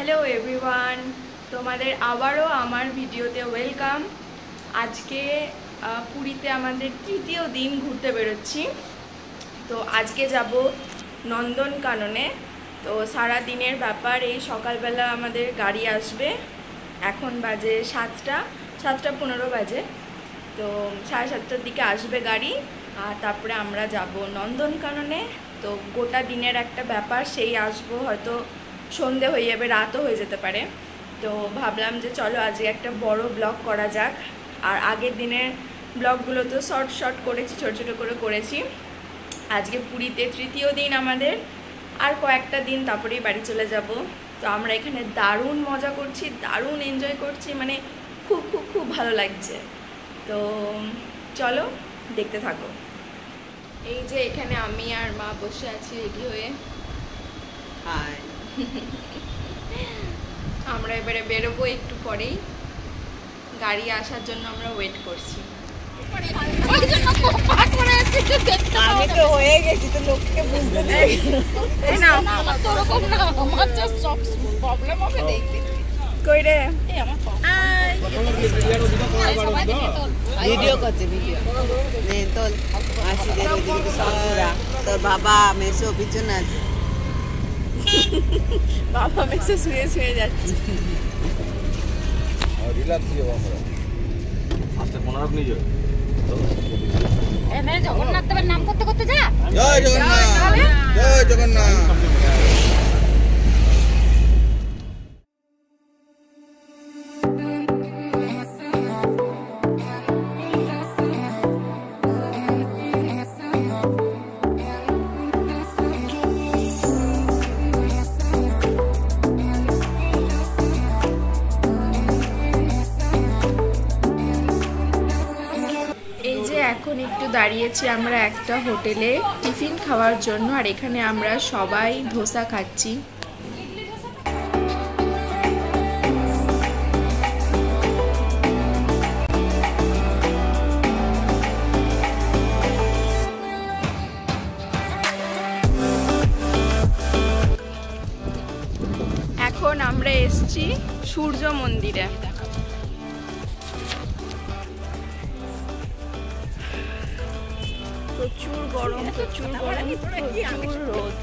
Hello everyone, তোমাদের আবারও আমার ভিডিওতে ওয়েলকাম। আজকে পুরীতে আমাদের তৃতীয় দিন ঘুরতে বেরোচ্ছি। তো আজকে যাব নন্দনকাননে। তো সারা দিনের ব্যাপার, এই সকালবেলা আমাদের গাড়ি আসবে। এখন বাজে 7:15 বাজে। তো 7:30টার দিকে আসবে গাড়ি, আর তারপরে আমরা যাব নন্দনকাননে। তো গোটা দিনের একটা ব্যাপার, সেই আসবো, হয়তো সন্ধে হয়ে যাবে, রাতও হয়ে যেতে পারে। তো ভাবলাম যে চলো আজকে একটা বড় ব্লগ করা যাক। আর আগের দিনের ব্লগগুলো তো শর্ট করেছি, ছোট করে করেছি। আজকে পুরীতে তৃতীয় দিন আমাদের, আর কয়েকটা দিন তারপরেই বাড়ি চলে যাব। তো আমরা এখানে দারুণ মজা করছি, দারুণ এনজয় করছি, মানে খুব খুব খুব ভালো লাগছে। তো চলো দেখতে থাকো। এই যে এখানে আমি আর মা বসে আছি রেডি হয়ে। আমরা এবারে বেরোবো একটু পরেই, গাড়ি আসার জন্য আমরা ওয়েট করছি। আমি তো হয়ে গেছি, তো লোককে বুঝতে দেই না, আমার তো ওরকম না, আমার তো সব প্রবলেম হবে দেখতে। কই রে এই আমার ভিডিও করছে, ভিডিও নে তোল আসি দে দিকে সবরা। তোর বাবা মেসো পিছনে আছে, বাবা মেসে শুয়ে যাচ্ছে। রিল্যাক্স হও, আমরা আস্তে মনোরক নিয়ে যাও। এনে জগন্নাথ দেবের নাম করতে করতে যা। জয় জগন্নাথ, জয় জগন্নাথ। এখন একটু দাঁড়িয়েছি আমরা একটা হোটেলে টিফিন খাওয়ার জন্য, আর এখানে আমরা সবাই ধোসা খাচ্ছি। এখন আমরা এসছি সূর্য মন্দিরে। প্রচুর গরম, প্রচুর রোদ।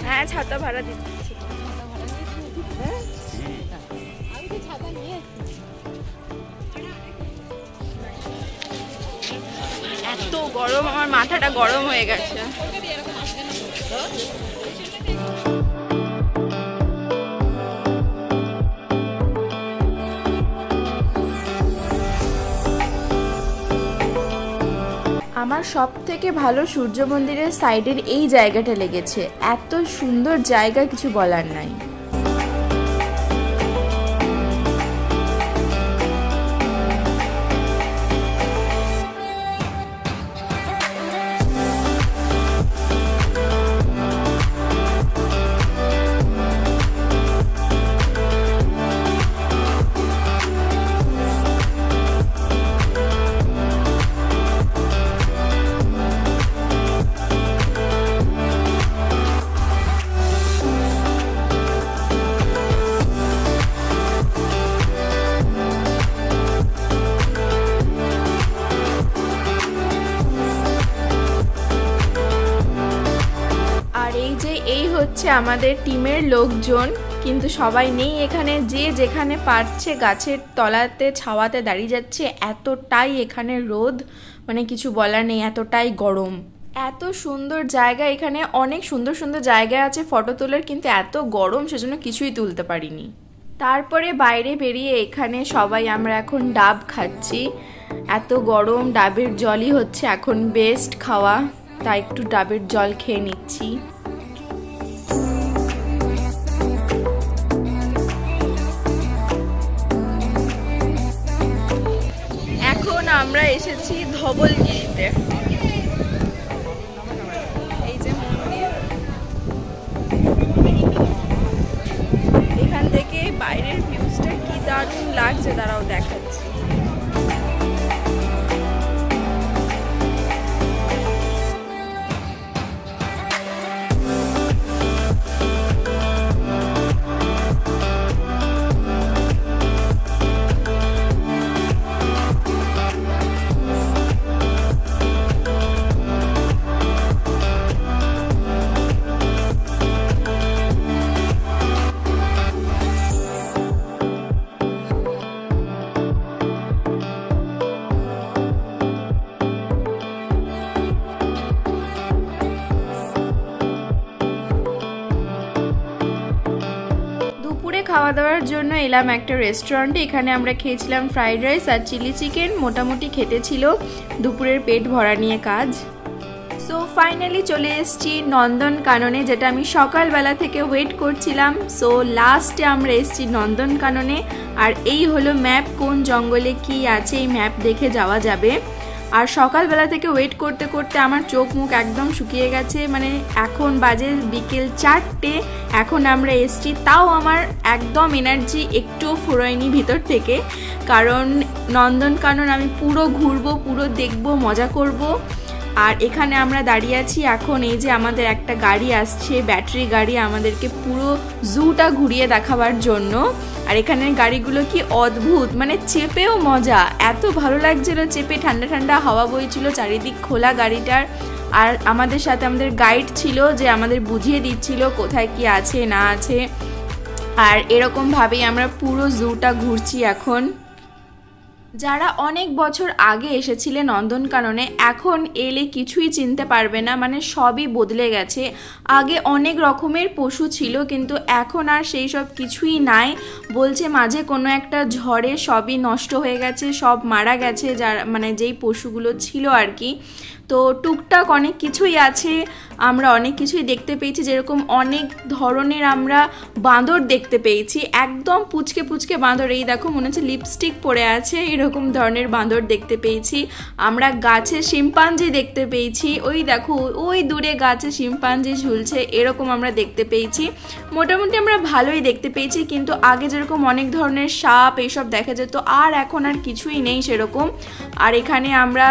হ্যাঁ, ছাতা ভাড়া দিচ্ছি। এত গরম, আমার মাথাটা গরম হয়ে গেছে। আমার সব থেকে ভালো সূর্য মন্দিরের সাইডের এই জায়গাটা লেগেছে। এত সুন্দর জায়গা, কিছু বলার নাই। এই হচ্ছে আমাদের টিমের লোকজন, কিন্তু সবাই নেই এখানে। যে যেখানে পারছে গাছের তলাতে ছাওয়াতে দাঁড়িয়ে যাচ্ছে। এতটাই এখানে রোদ, মানে কিছু বলার নেই, এতটাই গরম। এত সুন্দর জায়গা, এখানে অনেক সুন্দর সুন্দর জায়গা আছে ফটো তোলার, কিন্তু এত গরম, সেজন্য কিছুই তুলতে পারিনি। তারপরে বাইরে বেরিয়ে এখানে সবাই আমরা এখন ডাব খাচ্ছি। এত গরম, ডাবের জলই হচ্ছে এখন বেস্ট খাওয়া, তাই একটু ডাবের জল খেয়ে নিচ্ছি। আমরা এসেছি ধবলগিরিতে। এই যে মন্দির, এখান থেকে বাইরের ভিউজটা কি দারুণ লাগছে, দাঁড়াও দেখাচ্ছি। দুপুরে খাওয়া দাওয়ার জন্য এলাম একটা রেস্টুরেন্টে। এখানে আমরা খেয়েছিলাম ফ্রাইড রাইস আর চিলি চিকেন। মোটামুটি খেতে ছিল, দুপুরের পেট ভরা নিয়ে কাজ। সো ফাইনালি চলে এসেছি নন্দনকাননে, যেটা আমি সকালবেলা থেকে ওয়েট করছিলাম। সো লাস্টে আমরা এসেছি নন্দনকাননে, আর এই হলো ম্যাপ, কোন জঙ্গলে কি আছে এই ম্যাপ দেখে যাওয়া যাবে। আর সকালবেলা থেকে ওয়েট করতে করতে আমার চোখ মুখ একদম শুকিয়ে গেছে। মানে এখন বাজে বিকেল 4টে, এখন আমরা এসছি, তাও আমার একদম এনার্জি একটুও ফুরোয়নি ভিতর থেকে, কারণ নন্দনকানন আমি পুরো ঘুরবো, পুরো দেখবো, মজা করব। আর এখানে আমরা দাঁড়িয়ে আছি এখন। এই যে আমাদের একটা গাড়ি আসছে, ব্যাটারি গাড়ি, আমাদেরকে পুরো জুটা ঘুরিয়ে দেখাবার জন্য। আর এখানের গাড়িগুলো কি অদ্ভুত, মানে চেপেও মজা, এত ভালো লাগছিল চেপে। ঠান্ডা ঠান্ডা হাওয়া বইছিল, চারিদিক খোলা গাড়িটার। আর আমাদের সাথে আমাদের গাইড ছিল, যে আমাদের বুঝিয়ে দিচ্ছিল কোথায় কি আছে না আছে। আর এরকমভাবেই আমরা পুরো জুটা ঘুরছি এখন। যারা অনেক বছর আগে এসেছিলেন নন্দনকাননে, এখন এলে কিছুই চিনতে পারবে না, মানে সবই বদলে গেছে। আগে অনেক রকমের পশু ছিল, কিন্তু এখন আর সেই সব কিছুই নাই। বলছে মাঝে কোনো একটা ঝড়ে সবই নষ্ট হয়ে গেছে, সব মারা গেছে, যার মানে যেই পশুগুলো ছিল আর কি। তো টুকটাক অনেক কিছুই আছে, আমরা অনেক কিছুই দেখতে পেয়েছি। যেরকম অনেক ধরনের আমরা বাঁদর দেখতে পেয়েছি, একদম পুচকে পুচকে বাঁদর। এই দেখো, মনে হচ্ছে লিপস্টিক পরে আছে, এরকম ধরনের বাঁদর দেখতে পেয়েছি। আমরা গাছে শিম্পাঞ্জি দেখতে পেয়েছি, ওই দেখো ওই দূরে গাছে শিম্পাঞ্জি ঝুলছে, এরকম আমরা দেখতে পেয়েছি। মোটামুটি আমরা ভালোই দেখতে পেয়েছি, কিন্তু আগে যেরকম অনেক ধরনের সাপ এইসব দেখা যেত, আর এখন আর কিছুই নেই সেরকম। আর এখানে আমরা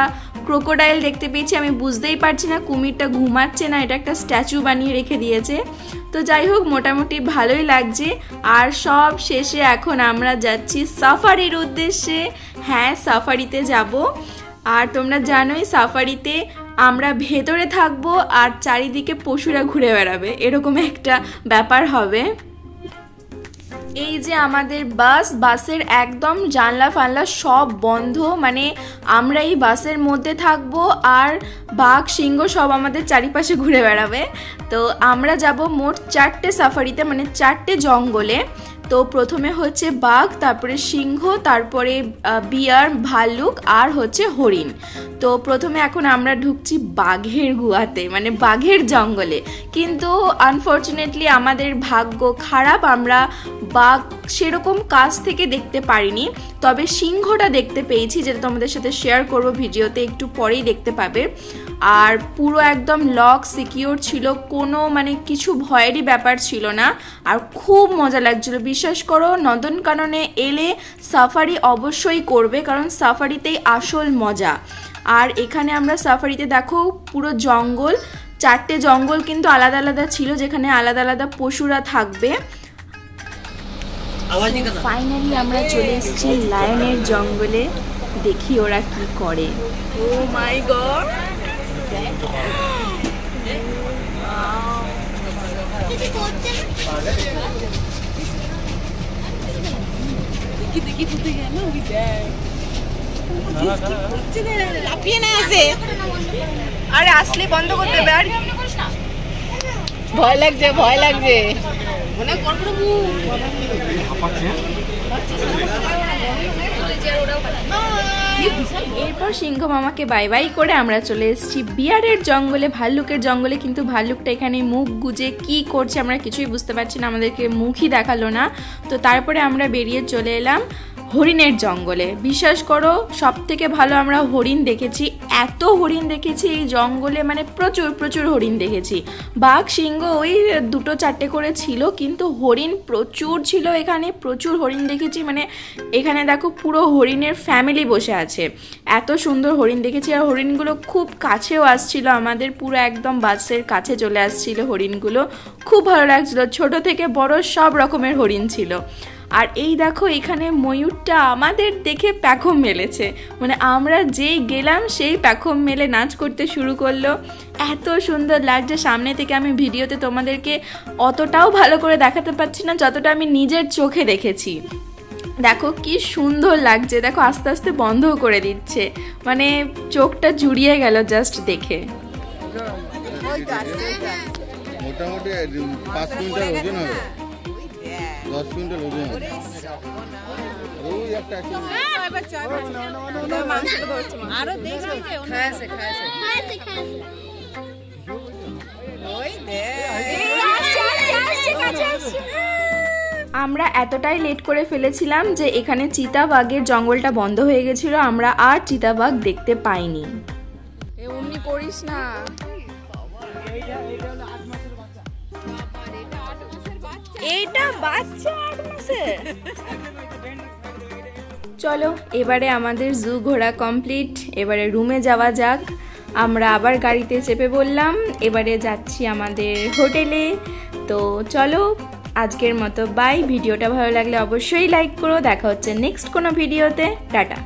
ক্রোকোডাইল দেখতে পেয়েছি। আমি বুঝতেই পারছি না কুমিরটা ঘুমাচ্ছে না এটা একটা স্ট্যাচু বানিয়ে রেখে দিয়েছে। তো যাই হোক, মোটামুটি ভালোই লাগছে। আর সব শেষে এখন আমরা যাচ্ছি সাফারির উদ্দেশ্যে। হ্যাঁ, সাফারিতে যাব। আর তোমরা জানোই সাফারিতে আমরা ভেতরে থাকবো আর চারিদিকে পশুরা ঘুরে বেড়াবে, এরকম একটা ব্যাপার হবে। এই যে আমাদের বাসের একদম জানলা ফানলা সব বন্ধ, মানে আমরা এই বাসের মধ্যে থাকবো আর বাঘ সিংহ সব আমাদের চারিপাশে ঘুরে বেড়াবে। তো আমরা যাব মোট 4টে সাফারিতে, মানে 4টে জঙ্গলে। তো প্রথমে হচ্ছে বাঘ, তারপরে সিংহ, তারপরে বিয়ার, ভাল্লুক, আর হচ্ছে হরিণ। তো প্রথমে এখন আমরা ঢুকছি বাঘের গুহাতে, মানে বাঘের জঙ্গলে। কিন্তু আনফর্চুনেটলি আমাদের ভাগ্য খারাপ, আমরা বাঘ সেরকম কাছ থেকে দেখতে পারিনি। তবে সিংহটা দেখতে পেয়েছি, যেটা তোমাদের সাথে শেয়ার করব ভিডিওতে, একটু পরেই দেখতে পাবে। আর পুরো একদম লক সিকিউর ছিল, কোনো মানে কিছু ভয়েরই ব্যাপার ছিল না। আর খুব মজা লাগছিল, বিশ্বাস করো। নন্দনকাননে এলে সাফারি অবশ্যই করবে, কারণ সাফারিতেই আসল মজা। আর এখানে আমরা সাফারিতে দেখো পুরো জঙ্গল, 4টে জঙ্গল কিন্তু আলাদা আলাদা ছিল, যেখানে আলাদা আলাদা পশুরা থাকবে। ফাইনালি আমরা চলে এসেছি লায়নের জঙ্গলে, দেখি ওরা কি করে। ও মাই গড, আরে আসলে বন্ধ করতে হবে। আর ভয় লাগছে, ভয় লাগছে। এরপর সিংহ মামাকে বাই বাই করে আমরা চলে এসেছি বিয়ারের জঙ্গলে, ভাল্লুকের জঙ্গলে। কিন্তু ভাল্লুকটা এখানে মুখ গুজে কি করছে আমরা কিছুই বুঝতে পারছি না, আমাদেরকে মুখই দেখালো না। তো তারপরে আমরা বেরিয়ে চলে এলাম হরিণের জঙ্গলে। বিশ্বাস করো, সব থেকে ভালো আমরা হরিণ দেখেছি, এত হরিণ দেখেছি এই জঙ্গলে, মানে প্রচুর প্রচুর হরিণ দেখেছি। বাঘ সিংহ ওই 2-4টে করে ছিল, কিন্তু হরিণ প্রচুর ছিল এখানে, প্রচুর হরিণ দেখেছি। মানে এখানে দেখো পুরো হরিণের ফ্যামিলি বসে আছে, এত সুন্দর হরিণ দেখেছি। আর হরিণগুলো খুব কাছেও আসছিল আমাদের, পুরো একদম বাসের কাছে চলে আসছিল হরিণগুলো, খুব ভালো লাগছিল। ছোট থেকে বড় সব রকমের হরিণ ছিল। আর এই দেখো এখানে ময়ূরটা আমাদের দেখে প্যাখম মেলেছে, মানে আমরা যেই গেলাম সেই প্যাখম মেলে নাচ করতে শুরু করলো। এত সুন্দর লাগছে সামনে থেকে, আমি ভিডিওতে তোমাদেরকে অতটাও ভালো করে দেখাতে পারছি না যতটা আমি নিজের চোখে দেখেছি। দেখো কি সুন্দর লাগছে, দেখো আস্তে আস্তে বন্ধও করে দিচ্ছে, মানে চোখটা জুড়িয়ে গেল জাস্ট দেখে। মোটামুটি 5 কুইন্টাল ওজন হবে। 10 কুইন্টাল ওজন ওই একটা আছে এবার চল মাংসটা ধরছে আরো দেখবি যে খায়াছে ওই দে আমরা এতটাই লেট করে ফেলেছিলাম যে এখানে চিতাবাঘের জঙ্গলটা বন্ধ হয়ে গেছিল, আমরা আর চিতাবাঘ দেখতে পাইনি। এমনি করিস না। এইটা বাচ্চা 8 মাসের। চলো এবারে আমাদের জু ঘোরা কমপ্লিট, এবারে রুমে যাওয়া যাক। আমরা আবার গাড়িতে চেপে বললাম, এবারে যাচ্ছি আমাদের হোটেলে। তো চলো আজকের মতো বাই। ভিডিওটা ভালো লাগলে অবশ্যই লাইক করো। দেখা হচ্ছে নেক্সট কোনো ভিডিওতে। টাটা।